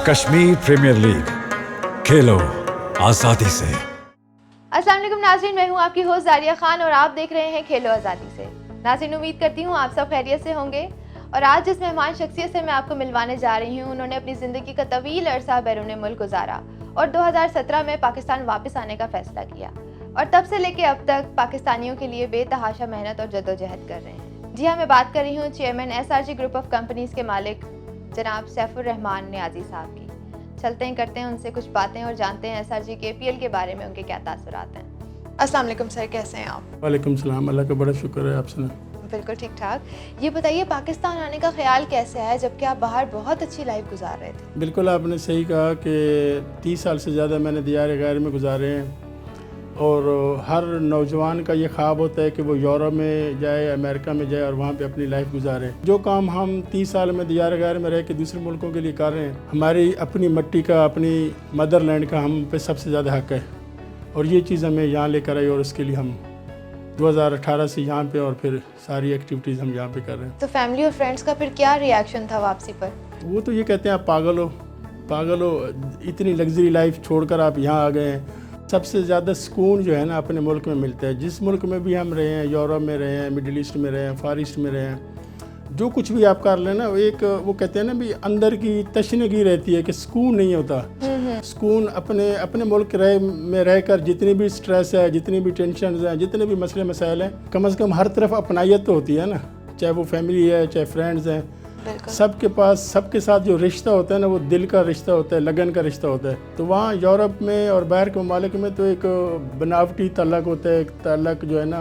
Kashmir premiere league, खेलो आजादी से। अस्सलाम वालेकुम नाज़रीन, मैं हूं आपकी होस्ट जारिया खान और आप देख रहे हैं खेलो आज़ादी से। नाज़रीन, उम्मीद करती हूं आप सब खैरियत से होंगे। और आज जिस मेहमान शख्सियत से मैं आपको मिलवाने जा रही हूं, उन्होंने अपनी ज़िंदगी का तवील अरसा बैरून मुल्क गुजारा और 2017 में पाकिस्तान वापस आने का फ़ैसला किया और तब से लेके अब तक पाकिस्तानियों के लिए बेतहाशा मेहनत और जद्दोजहद कर रहे हैं। जी हाँ, मैं बात कर रही हूँ chairman SRG group of companies के मालिक जनाब सैफुर रहमान नियाज़ी साहब की। चलते हैं, करते हैं उनसे कुछ बातें और जानते हैं SRG KPL के बारे में उनके क्या तासुरात हैं। अस्सलाम वालेकुम सर, कैसे हैं आप? वालेकुम सलाम, अल्लाह का बड़ा शुक्र है। आप सुना? बिल्कुल ठीक ठाक। ये बताइए, पाकिस्तान आने का ख्याल कैसे आया जबकि आप बाहर बहुत अच्छी लाइफ गुजार रहे थे? बिल्कुल आपने सही कहा कि 30 साल से ज़्यादा मैंने दियार गैर में गुजारे हैं और हर नौजवान का ये ख्वाब होता है कि वो यूरोप में जाए, अमेरिका में जाए और वहाँ पे अपनी लाइफ गुजारे। जो काम हम 30 साल में दियार गैर में रह के दूसरे मुल्कों के लिए कर रहे हैं, हमारी अपनी मिट्टी का, अपनी मदरलैंड का हम पे सबसे ज़्यादा हक़ है और ये चीज़ हमें यहाँ लेकर आई और उसके लिए हम 2018 से यहाँ पे और फिर सारी एक्टिविटीज़ हम यहाँ पे कर रहे हैं। तो फैमिली और फ्रेंड्स का फिर क्या रिएक्शन था वापसी पर? वो तो ये कहते हैं आप पागल हो, इतनी लग्जरी लाइफ छोड़कर आप यहाँ आ गए हैं। सबसे ज़्यादा सुकून जो है ना अपने मुल्क में मिलता है। जिस मुल्क में भी हम रहे हैं, यूरोप में रहे हैं, मिडिल ईस्ट में रहे हैं, फार ईस्ट में रहे हैं, जो कुछ भी आप कर लेना, वो कहते हैं ना भी अंदर की तशनगी रहती है कि सुकून नहीं होता। सुकून अपने मुल्क में रहकर जितनी भी स्ट्रेस है, जितनी भी टेंशन हैं, जितने भी मसले मसाइल हैं, कम से कम हर तरफ अपनायत तो होती है ना, चाहे वो फैमिली है, चाहे फ्रेंड्स हैं, सबके पास, सबके साथ जो रिश्ता होता है ना, वो दिल का रिश्ता होता है, लगन का रिश्ता होता है। तो वहाँ यूरोप में और बाहर के ममालिक में तो एक बनावटी ताल्लुक़ होता है, एक ताल्लुक़ जो है ना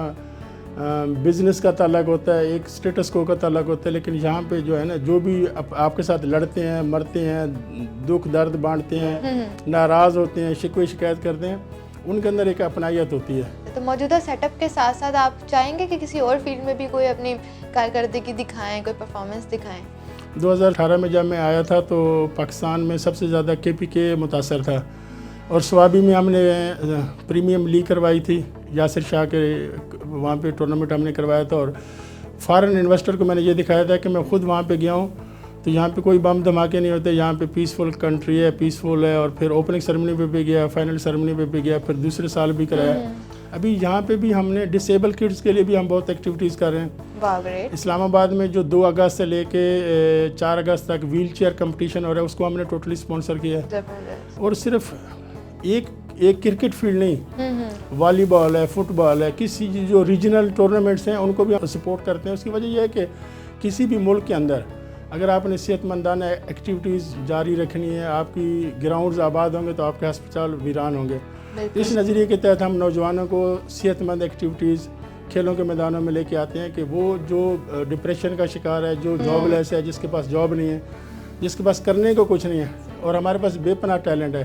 बिज़नेस का ताल्लुक़ होता है, एक स्टेटस को का ताल्लुक़ होता है। लेकिन यहाँ पे जो है ना, जो भी आपके साथ लड़ते हैं, मरते हैं, दुख दर्द बांटते हैं, नाराज़ होते हैं, शिकवे शिकायत करते हैं, उनके अंदर एक अपनायत होती है। तो मौजूदा सेटअप के साथ साथ आप चाहेंगे कि किसी और फील्ड में भी कोई अपनी कारकर्दगी दिखाएं, कोई परफॉर्मेंस दिखाएं? 2018 में जब मैं आया था तो पाकिस्तान में सबसे ज़्यादा KPK मुतासर था और स्वाबी में हमने प्रीमियम लीग करवाई थी, यासिर शाह के वहाँ पे टूर्नामेंट हमने करवाया था और फॉरेन इन्वेस्टर को मैंने ये दिखाया था कि मैं ख़ुद वहाँ पे गया हूँ तो यहाँ पे कोई बम धमाके नहीं होते, यहाँ पे पीसफुल कंट्री है, पीसफुल है। और फिर ओपनिंग सेरेमनी पे भी गया, फाइनल सेरेमनी पे भी गया, फिर दूसरे साल भी कराया। अभी यहाँ पे भी हमने डिसेबल किड्स के लिए भी हम बहुत एक्टिविटीज़ कर रहे हैं। इस्लामाबाद में जो 2 अगस्त से लेके 4 अगस्त तक व्हील चेयर कम्पटिशन हो रहा है, उसको हमने टोटली स्पॉन्सर किया है। और सिर्फ एक क्रिकेट फील्ड नहीं, वॉलीबॉल है, फुटबॉल है, किसी जो रीजनल टूर्नामेंट्स हैं उनको भी हम सपोर्ट करते हैं। उसकी वजह यह है कि किसी भी मुल्क के अंदर अगर आपने सेहतमंदाना एक्टिविटीज़ जारी रखनी है, आपकी ग्राउंड्स आबाद होंगे तो आपके अस्पताल वीरान होंगे। इस नज़रिए के तहत हम नौजवानों को सेहतमंद एक्टिविटीज़ खेलों के मैदानों में लेके आते हैं कि वो जो डिप्रेशन का शिकार है, जो जॉबलेस है, जिसके पास जॉब नहीं है, जिसके पास करने को कुछ नहीं है और हमारे पास बेपनाह टैलेंट है,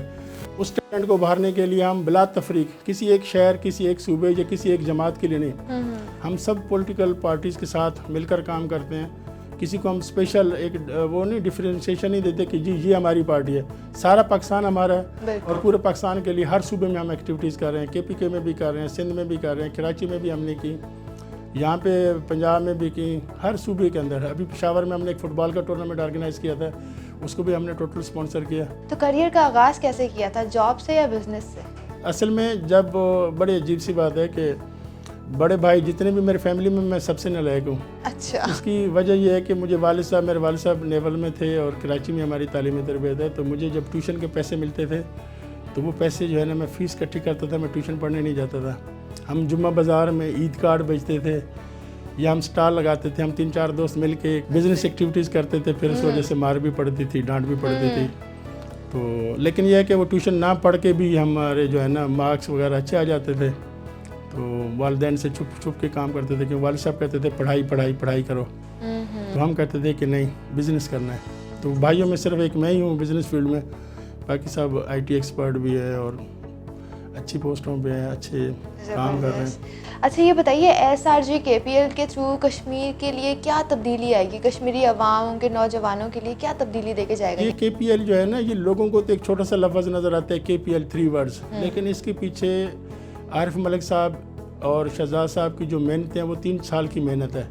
उस टैलेंट को उभारने के लिए हम बिला तफरीक किसी एक शहर, किसी एक सूबे या किसी एक जमात के लिए नहीं, हम सब पॉलिटिकल पार्टीज़ के साथ मिलकर काम करते हैं। किसी को हम स्पेशल एक वो नहीं डिफरेंशिएशन नहीं देते कि जी ये हमारी पार्टी है। सारा पाकिस्तान हमारा है और पूरे पाकिस्तान के लिए हर सूबे में हम एक्टिविटीज़ कर रहे हैं। KPK में भी कर रहे हैं, सिंध में भी कर रहे हैं, कराची में भी हमने की, यहाँ पे पंजाब में भी की, हर सूबे के अंदर। अभी पेशावर में हमने एक फ़ुटबॉल का टूर्नामेंट ऑर्गेनाइज़ किया था, उसको भी हमने टोटल स्पॉन्सर किया। तो करियर का आगाज़ कैसे किया था, जॉब से या बिज़नेस से? असल में जब बड़ी अजीब सी बात है कि बड़े भाई जितने भी मेरे फैमिली में मैं सबसे नालायक हूँ। अच्छा। इसकी वजह यह है कि मुझे मेरे वालिद साहब नेवल में थे और कराची में हमारी तालीमी तरबियत है। तो मुझे जब ट्यूशन के पैसे मिलते थे तो वो पैसे जो है ना मैं फ़ीस इकट्ठी करता था, मैं ट्यूशन पढ़ने नहीं जाता था। हम जुम्मा बाज़ार में ईद कार्ड बेचते थे या हम स्टॉल लगाते थे, हम 3-4 दोस्त मिल के बिज़नेस एक्टिविटीज़ करते थे। फिर उस वजह से मार भी पड़ती थी, डांट भी पड़ती थी। तो लेकिन यह है कि वो ट्यूशन ना पढ़ के भी हमारे जो है ना मार्क्स वगैरह अच्छे आ जाते थे। तो वालिदैन से छुप के काम करते थे, क्योंकि वालिद साहब कहते थे पढ़ाई करो। तो हम कहते थे कि नहीं, बिज़नेस करना है। तो भाइयों में सिर्फ एक मैं ही हूँ बिज़नेस फील्ड में, बाकी सब IT एक्सपर्ट भी है और अच्छी पोस्टों पे हैं, अच्छे काम कर रहे हैं। अच्छा, ये बताइए SRG KPL के थ्रू कश्मीर के लिए क्या तब्दीली आएगी, कश्मीरी अवाम के नौजवानों के लिए क्या तब्दीली देके जाएगा? ये KPL जो है ना, ये लोगों को तो एक छोटा सा लफ्ज़ नज़र आता है KPL 3 वर्ड्स, लेकिन इसके पीछे आरिफ मलिक साहब اور شہزاد صاحب کی جو محنت ہیں وہ 3 سال کی محنت ہے.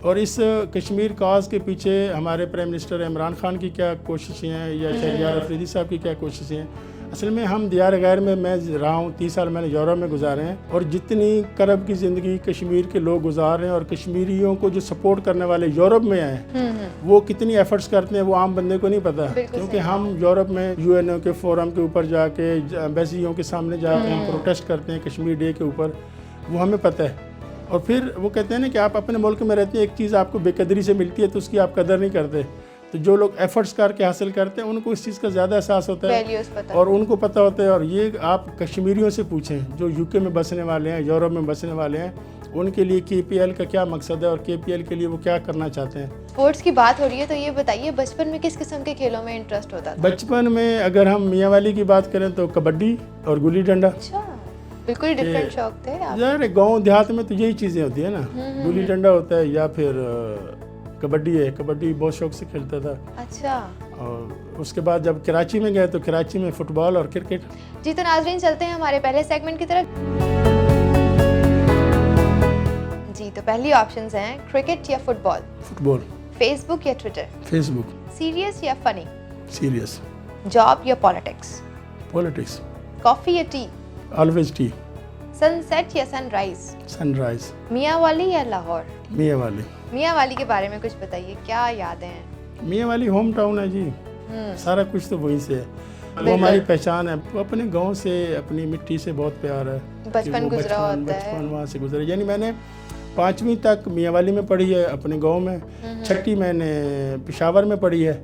اور اس کشمیر کاز کے پیچھے ہمارے پرائم منسٹر عمران خان کی کیا کوششیں ہیں یا شہریار افریدی صاحب کی کیا کوششیں ہیں. اصل میں ہم دیار غیر میں رہا ہوں, 30 سال میں نے یورپ میں گزارے ہیں, اور جتنی کرب کی زندگی کشمیر کے لوگ گزار رہے ہیں اور کشمیریوں کو جو سپورٹ کرنے والے یورپ میں ہیں وہ کتنی ایفرٹس کرتے ہیں وہ عام بندے کو نہیں پتہ. کیونکہ ہم یورپ میں UN کے فورم کے اوپر جا کے ایمبیسیوں کے سامنے جا کے ہم پروٹیسٹ کرتے ہیں کشمیر ڈے کے اوپر, وہ ہمیں پتہ ہے. اور پھر وہ کہتے ہیں نا کہ آپ اپنے ملک میں رہتے ہیں, ایک چیز آپ کو بے قدری سے ملتی ہے تو اس کی آپ قدر نہیں کرتے. تو جو لوگ ایفرٹس کر کے حاصل کرتے ہیں ان کو اس چیز کا زیادہ احساس ہوتا ہے اور ان کو پتہ ہوتا ہے. اور یہ آپ کشمیریوں سے پوچھیں جو UK میں بسنے والے ہیں, یورپ میں بسنے والے ہیں, ان کے لیے KPL کا کیا مقصد ہے اور KPL کے لیے وہ کیا کرنا چاہتے ہیں. اسپورٹس کی بات ہو رہی ہے تو یہ بتائیے بچپن میں کس قسم کے کھیلوں میں انٹرسٹ ہوتا تھا؟ بچپن میں اگر ہم میاں والی کی بات کریں تو کبڈی اور گلی ڈنڈا. اچھا, بالکل ڈفرینٹ شوق تھے. یار گاؤں دیہات میں تو یہی چیزیں ہوتی ہیں نا, گلی ڈنڈا ہوتا ہے یا پھر کبڈی ہے. کبڈی بہت شوق سے کھیلتا تھا. اچھا. اور اس کے بعد جب کراچی میں گئے تو کراچی میں فٹ بال اور کرکٹ. جی تو ناظرین چلتے ہیں ہمارے پہلے سیگمنٹ کی طرف. جی تو پہلی آپشنز ہیں کرکٹ یا football. Football. Facebook یا ٹویٹر. Facebook. سیریس یا فنی. سیریس. جاب یا پالیٹکس. پالیٹکس. کافی یا tea. Always tea. Sunset یا سن رائز. سن رائز. میاں والی یا لاہور. میاں والی. میاں والی کے بارے میں کچھ بتائیے, کیا یادیں ہیں؟ میاں والی ہوم ٹاؤن ہے جی, سارا کچھ تو وہیں سے ہے, وہ ہماری پہچان ہے. وہ اپنے گاؤں سے اپنی مٹی سے بہت پیار ہے. بچپن گزرا ہوتا ہے. بچپن وہاں سے گزرا. یعنی میں نے 5ویں تک میاں والی میں پڑھی ہے اپنے گاؤں میں, 6ٹھی میں نے پشاور میں پڑھی ہے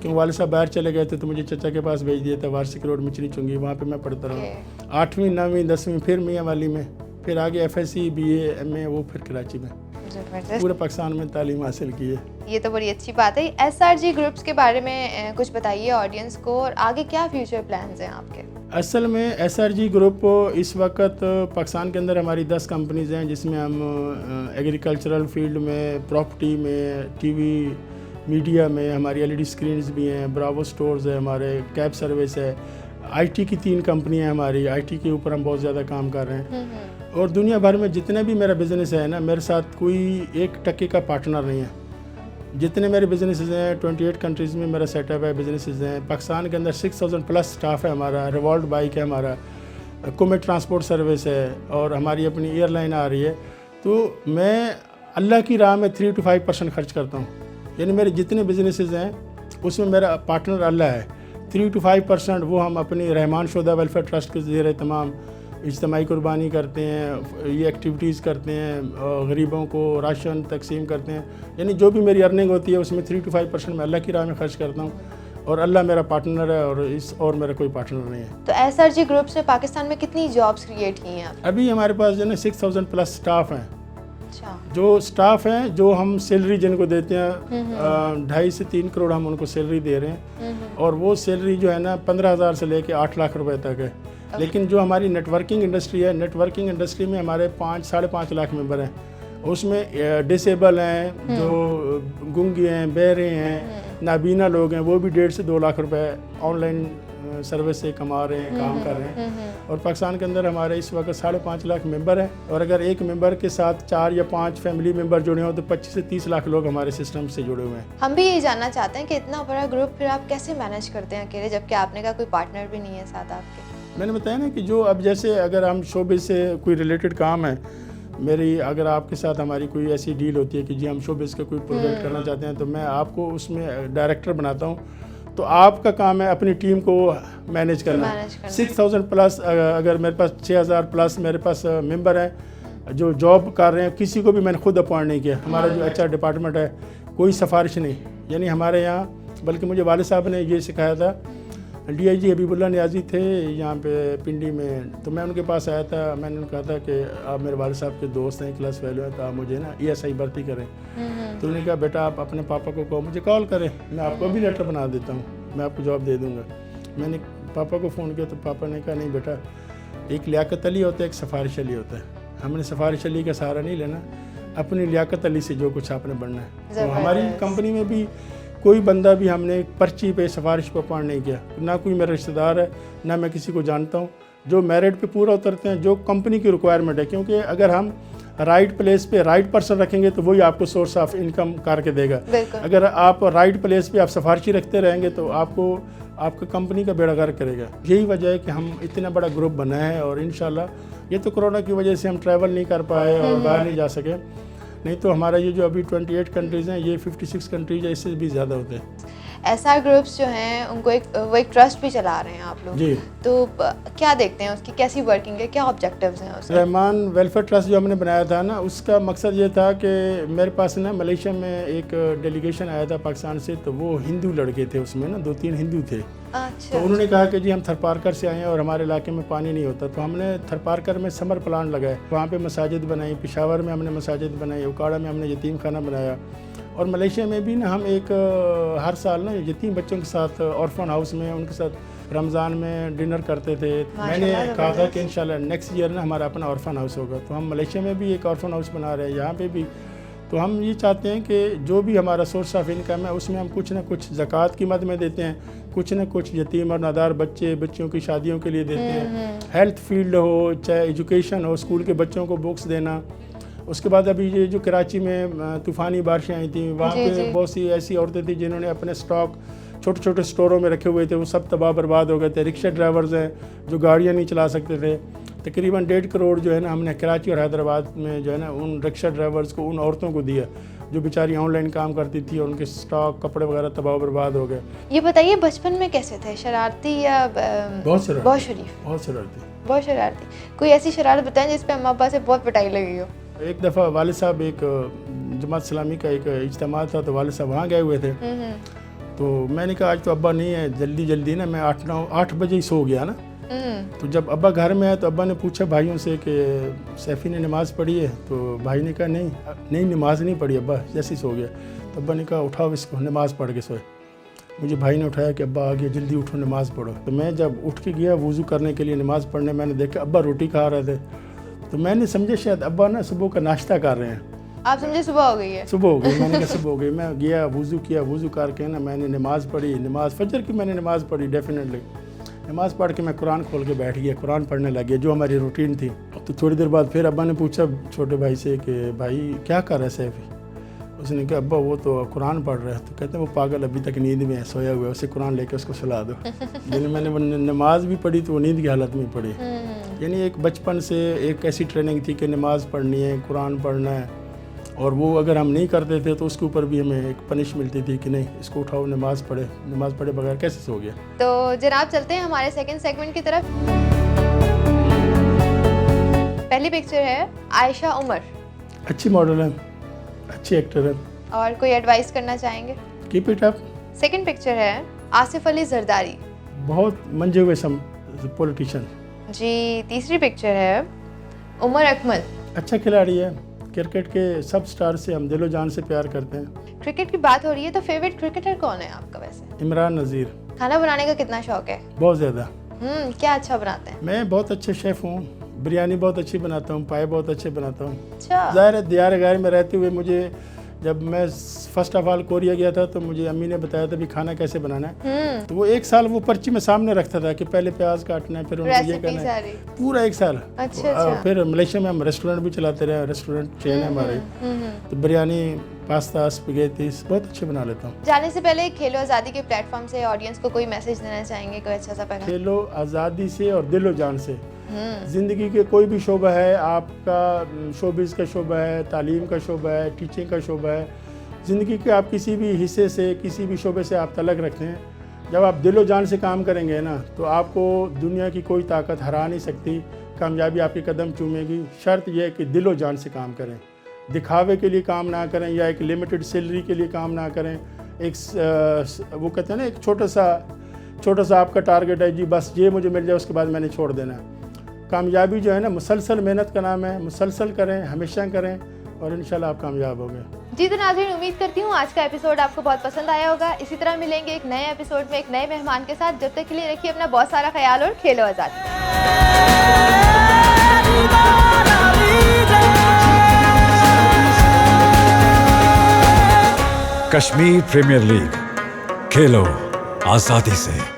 کیوں والد صاحب باہر چلے گئے تھے تو مجھے چچا کے پاس بھیج دیا تھا وارسک روڈ مچنی چنگی, وہاں پہ میں پڑھتا رہا. 8ویں 9ویں 10ویں پھر میاں والی میں, پھر آگے FSC BA MA وہ پھر کراچی میں. پورے پاکستان میں تعلیم حاصل کی ہے. یہ تو بڑی اچھی بات ہے. SRG گروپس کے بارے میں کچھ بتائیے آڈینس کو, اور آگے کیا فیوچر پلانز ہیں آپ کے؟ اصل میں SRG گروپ اس وقت پاکستان کے اندر ہماری 10 کمپنیز ہیں جس میں ہم ایگریکلچرل فیلڈ میں, پراپرٹی میں, TV میڈیا میں, ہماری LED اسکرینز بھی ہیں, براوو سٹورز ہے ہمارے, کیب سروس ہے, IT کی 3 کمپنیاں ہیں ہماری. IT کے اوپر ہم بہت زیادہ کام کر رہے ہیں. اور دنیا بھر میں جتنے بھی میرا بزنس ہے نا, میرے ساتھ کوئی 1 ٹکے کا پارٹنر نہیں ہے. جتنے میرے بزنسز ہیں 28 کنٹریز میں میرا سیٹ اپ ہے, بزنسز ہیں. پاکستان کے اندر 6000 پلس سٹاف ہے ہمارا. ریوالٹ بائک ہے ہمارا, کومیٹ ٹرانسپورٹ سروس ہے, اور ہماری اپنی ایئر لائن آ رہی ہے. تو میں اللہ کی راہ میں 3 to 5% خرچ کرتا ہوں. یعنی میرے جتنے بزنسز ہیں اس میں میرا پارٹنر اللہ ہے. 3 to 5% وہ ہم اپنی رحمان شودہ ویلفیئر ٹرسٹ کے زیر تمام اجتماعی قربانی کرتے ہیں, یہ ایکٹیویٹیز کرتے ہیں, غریبوں کو راشن تقسیم کرتے ہیں. یعنی جو بھی میری ارننگ ہوتی ہے اس میں 3 to 5% میں اللہ کی راہ میں خرچ کرتا ہوں, اور اللہ میرا پارٹنر ہے اور میرا کوئی پارٹنر نہیں ہے. تو SRG گروپس نے پاکستان میں کتنی جابس کریٹ کی ہیں؟ ابھی ہمارے پاس جو ہے نا 6000 پلس سٹاف ہیں. جو سٹاف ہیں جو ہم سیلری جن کو دیتے ہیں 2.5 سے 3 کروڑ ہم ان کو سیلری دے رہے ہیں, اور وہ سیلری جو ہے نا 15,000 سے لے کے 8 لاکھ روپے تک ہے. لیکن جو ہماری نیٹ ورکنگ انڈسٹری ہے, نیٹ ورکنگ انڈسٹری میں ہمارے 5-5.5 لاکھ ممبر ہیں. اس میں ڈسیبل ہیں, جو گنگے ہیں, بہرے ہیں, نابینا لوگ ہیں, وہ بھی 1.5 سے 2 لاکھ روپے آن لائن سروس سے کما رہے ہیں, کام کر رہے ہیں. اور پاکستان کے اندر ہمارے اس وقت 5.5 لاکھ ممبر ہیں, اور اگر ایک ممبر کے ساتھ 4 یا 5 فیملی ممبر جڑے ہوں تو 25 سے 30 لاکھ لوگ ہمارے سسٹم سے جڑے ہوئے ہیں. ہم بھی یہ جاننا چاہتے ہیں کہ اتنا بڑا گروپ پھر آپ کیسے مینیج کرتے ہیں اکیلے, جبکہ آپ نے کہا کوئی پارٹنر بھی نہیں ہے ساتھ آپ کے؟ میں نے بتایا نا کہ جو اب جیسے اگر ہم شعبے سے کوئی ریلیٹڈ کام ہے میری, اگر آپ کے ساتھ ہماری کوئی ایسی ڈیل ہوتی ہے کہ جی ہم شوبز کا کوئی پروجیکٹ کرنا چاہتے ہیں تو میں آپ کو اس میں ڈائریکٹر بناتا ہوں. تو آپ کا کام ہے اپنی ٹیم کو مینیج کرنا. 6000 پلس, اگر میرے پاس 6000 پلس میرے پاس ممبر ہیں جو جاب کر رہے ہیں, کسی کو بھی میں نے خود اپوائنٹ نہیں کیا. ہمارا جو HR ڈپارٹمنٹ ہے کوئی سفارش نہیں. یعنی ہمارے یہاں, بلکہ مجھے والد صاحب نے یہ سکھایا تھا, DIG حبیب اللہ نیازی تھے یہاں پہ پنڈی میں, تو میں ان کے پاس آیا تھا. میں نے کہا تھا کہ آپ میرے والد صاحب کے دوست ہیں, کلاس فیلو ہیں, تو آپ مجھے نا ESI بھرتی کریں. تو انہوں نے کہا بیٹا آپ اپنے پاپا کو کہو مجھے کال کریں, میں آپ کو بھی لیٹر بنا دیتا ہوں, میں آپ کو جاب دے دوں گا. میں نے پاپا کو فون کیا تو پاپا نے کہا نہیں بیٹا, ایک لیاقت علی ہوتا ہے, ایک سفارش علی ہوتا ہے. ہم نے سفارش علی کا سہارا نہیں لینا, اپنی لیاقت علی سے جو کچھ آپ نے بننا ہے. تو ہماری کمپنی میں بھی کوئی بندہ بھی ہم نے پرچی پہ سفارش پہ اپوائنٹ نہیں کیا, نہ کوئی میرا رشتہ دار ہے, نہ میں کسی کو جانتا ہوں. जो मेरिट पे पूरा उतरते हैं, जो कंपनी की रिक्वायरमेंट है, क्योंकि अगर हम राइट प्लेस पे राइट पर्सन रखेंगे तो वही आपको सोर्स ऑफ इनकम करके देगा। अगर आप राइट प्लेस पे आप सिफारिशी रखते रहेंगे तो आपको आपका कंपनी का बेड़ा गर्क करेगा। यही वजह है कि हम इतना बड़ा ग्रुप बनाए हैं और इंशाल्लाह ये तो कोरोना की वजह से हम ट्रैवल नहीं कर पाए और बाहर नहीं जा सके, नहीं तो हमारा ये जो अभी 28 कंट्रीज़ हैं, ये 56 कंट्रीज है, इससे भी ज़्यादा होते हैं। एसआर ग्रुप्स जो हैं उनको वो एक ट्रस्ट भी चला रहे हैं आप लोग जी। तो क्या देखते हैं उसकी कैसी वर्किंग है, क्या ऑब्जेक्टिव्स हैं उसके? रहमान वेलफेयर ट्रस्ट जो हमने बनाया था ना, उसका मकसद ये था कि मेरे पास ना मलेशिया में एक डेलीगेशन आया था पाकिस्तान से, तो वो हिंदू लड़के थे, उसमें ना 2-3 हिंदू थे। अच्छा। तो उन्होंने कहा कि जी हम थरपारकर से आए हैं और हमारे इलाके में पानी नहीं होता, तो हमने थरपारकर में समर प्लांट लगाए, वहाँ पे मसाजिद बनाई, पेशावर में हमने मसाजिद बनाई, उकाड़ा में हमने यतीम खाना बनाया, और मलेशिया में भी ना हम एक हर साल ना यतीम बच्चों के साथ ऑर्फन हाउस में उनके साथ रमज़ान में डिनर करते थे। मैंने कहा था कि इंशाल्लाह नेक्स्ट ईयर ना हमारा अपना ऑर्फन हाउस होगा, तो हम मलेशिया में भी एक ऑर्फन हाउस बना रहे हैं, यहाँ पे भी। तो हम ये चाहते हैं कि जो भी हमारा सोर्स ऑफ इनकम है उसमें हम कुछ ना कुछ ज़कात की मद में देते हैं, कुछ ना कुछ यतीम और नादार बच्चियों की शादियों के लिए देते हैं, हेल्थ फील्ड हो, चाहे एजुकेशन हो, स्कूल के बच्चों को बुक्स देना। उसके बाद अभी ये जो कराची में तूफ़ानी बारिशें आई थी, वहाँ पे बहुत सी ऐसी औरतें थी जिन्होंने अपने स्टॉक छोटे छोटे स्टोरों में रखे हुए थे, वो सब तबाह बर्बाद हो गए थे। रिक्शा ड्राइवर्स हैं जो गाड़ियाँ नहीं चला सकते थे, तकरीबन 1.5 करोड़ जो है ना हमने कराची और हैदराबाद में जो है ना उन रिक्शा ड्राइवर्स को, उन औरतों को दिया जो बेचारी ऑनलाइन काम करती थी और उनके स्टॉक कपड़े वगैरह तबाह बर्बाद हो गए। ये बताइए बचपन में कैसे थे, शरारती या बहुत शरारती? बहुत शरारती। कोई ऐसी शरारत बताएं जिस पे अम्मा अब्बा से बहुत पिटाई लगी हो? एक दफ़ा वालिद साहब एक जमात इस्लामी का एक इज्तिमा था, तो वालिद साहब वहाँ गए हुए थे, तो मैंने कहा आज तो अब्बा नहीं है, जल्दी ना मैं 8 बजे ही सो गया ना। तो जब अब्बा घर में आए तो अब्बा ने पूछा भाइयों से कि सैफ़ी ने नमाज़ पढ़ी है, तो भाई ने कहा नहीं नमाज़ नहीं पढ़ी अब्बा, जैसे ही सो गया। तो अब्बा ने कहा उठाओ इसको, नमाज़ पढ़ के सोए। मुझे भाई ने उठाया कि अब्बा आ गया, जल्दी उठो नमाज़ पढ़ो। तो मैं जब उठ के गया वज़ू करने के लिए नमाज़ पढ़ने, मैंने देखा अब्बा रोटी खा रहे थे, तो मैंने समझा शायद अब्बा ना सुबह का नाश्ता कर रहे हैं। आप समझे सुबह हो गई है? सुबह हो गई, मैंने कहा सुबह हो गई। मैं गया वज़ू किया, वज़ू करके ना मैंने नमाज़ पढ़ी, नमाज़ फजर की मैंने नमाज़ पढ़ी डेफिनेटली। नमाज़ पढ़ के मैं कुरान खोल के बैठ गया, कुरान पढ़ने लग गया जो हमारी रूटीन थी। तो थोड़ी देर बाद फिर अब्बा ने पूछा छोटे भाई से कि भाई क्या कर रहा है सैफ़ी? उसने कहा अब्बा वो तो कुरान पढ़ रहा है। तो कहते हैं वो पागल अभी तक नींद में है, सोया हुआ है, उसे कुरान लेके उसको सुला दो। यानी मैंने नमाज भी पढ़ी तो वो नींद की हालत में पढ़ी। यानी एक बचपन से एक ऐसी ट्रेनिंग थी कि नमाज़ पढ़नी है, कुरान पढ़ना है, और वो अगर हम नहीं करते थे तो उसके ऊपर भी हमें एक पनिश मिलती थी कि नहीं इसको उठाओ नमाज़ पढ़े बगैर कैसे सो गया। तो जनाब चलते हैं हमारे सेकंड सेगमेंट की तरफ। पहली पिक्चर है आयशा उमर, अच्छी मॉडल है, अच्छी एक्टर है, और कोई एडवाइस करना चाहेंगे? Keep it up. Second picture है आसिफ अली जरदारी, बहुत मंजे हुए पॉलिटिशियन जी। तीसरी पिक्चर है उमर अकमल, अच्छा खिलाड़ी है, क्रिकेट के सब स्टार से हम दिलो जान से प्यार करते हैं। क्रिकेट की बात हो रही है तो फेवरेट क्रिकेटर कौन है आपका वैसे? इमरान नज़ीर। खाना बनाने का कितना शौक है? बहुत ज़्यादा। क्या अच्छा बनाते हैं? मैं बहुत अच्छे शेफ़ हूँ, बिरयानी बहुत अच्छी बनाता हूँ, पाए बहुत अच्छे बनाता हूँ। अच्छा। ज़ाहिर है दियार गार में रहते हुए मुझे, जब मैं फर्स्ट ऑफ ऑल कोरिया गया था तो मुझे अम्मी ने बताया था भी खाना कैसे बनाना है। तो वो 1 साल वो पर्ची में सामने रखता था कि पहले प्याज काटना है, फिर उन्हें ये करना है, पूरा 1 साल। अच्छा। फिर मलेशिया में हम रेस्टोरेंट भी चलाते रहे, रेस्टोरेंट चेन है हमारे, तो बिरयानी, पास्ता, स्पैगेटी बहुत अच्छे बना लेता हूँ। जाने से पहले खेलो आज़ादी के प्लेटफॉर्म से ऑडियंस को कोई मैसेज देना चाहेंगे, कोई अच्छा सा पैगाम? खेलो आज़ादी से और दिलो जान से। ज़िंदगी के कोई भी शोबा है, आपका शोबिज़ का शोबा है, तालीम का शोबा है, टीचिंग का शोबा है, ज़िंदगी के आप किसी भी हिस्से से, किसी भी शोबे से आप तलक रखते हैं, जब आप दिलो जान से काम करेंगे ना तो आपको दुनिया की कोई ताकत हरा नहीं सकती, कामयाबी आपके कदम चूमेगी। शर्त यह है कि दिलो जान से काम करें, दिखावे के लिए काम ना करें या एक लिमिटेड सैलरी के लिए काम ना करें। एक वो कहते हैं ना, एक छोटा सा आपका टारगेट है जी, बस ये मुझे मिल जाए उसके बाद मैंने छोड़ देना है। कामयाबी जो है ना मुसलसल मेहनत का नाम है, मुसलसल करें, हमेशा करें और इंशाल्लाह आप कामयाब होंगे। जी तो नाज़रीन, उम्मीद करती हूँ आज का एपिसोड आपको बहुत पसंद आया होगा। इसी तरह मिलेंगे एक नए एपिसोड में एक नए मेहमान के साथ। जब तक के लिए रखिए अपना बहुत सारा ख्याल और खेलो आज़ादी। कश्मीर प्रीमियर लीग, खेलो आजादी से।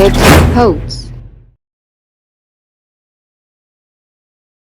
Red Coats.